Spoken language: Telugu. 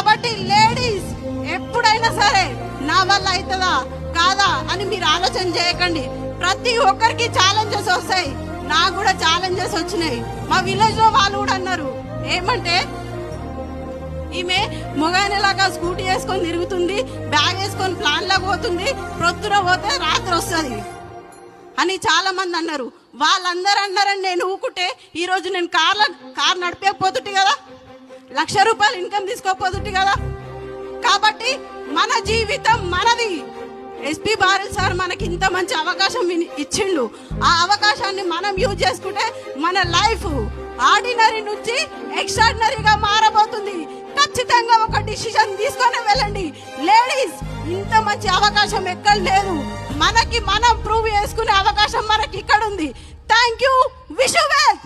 కాబట్టి లేడీస్ ఎప్పుడైనా సరే నా వల్ల అవుతుందా కాదా అని మీరు ఆలోచన చేయకండి. ప్రతి ఒక్కరికి ఛాలెంజెస్ వస్తాయి. నాకు కూడా ఛాలెంజెస్ వచ్చినాయి. మా విలేజ్ లో వాళ్ళు కూడా అన్నారు, ఏమంటే ఈమె మొగాయనలాగా స్కూటీ వేసుకొని తిరుగుతుంది, బ్యాగ్ వేసుకొని ప్లాన్ లాగా పోతుంది, ప్రొద్దున పోతే రాత్రి వస్తుంది అని చాలా మంది అన్నారు. వాళ్ళందరూ అన్నారని నేను ఊకుంటే ఈరోజు నేను కార్ నడిపేకపోతుంటే కదా, 1,00,000 రూపాయలు ఇన్కమ్ తీసుకోకపోతుంటే కదా. కాబట్టి మన జీవితం మనది. ఎస్పీ బారెల్ సార్ మనకి ఇంత మంచి అవకాశం ఇచ్చిండు. ఆ అవకాశాన్ని మనం యూజ్ చేసుకుంటే మన లైఫ్ ఆర్డినరీ నుంచి ఎక్స్ట్రాడినరీగా మారబోతుంది. ఖచ్చితంగా ఒక డిసిషన్ తీసుకొని వెళ్ళండి లేడీస్. ఇంత మంచి అవకాశం ఎక్కడ లేదు. మనకి మనం ప్రూవ్ చేసుకునే అవకాశం మనకి ఇక్కడ ఉంది. Thank you. Wish you well.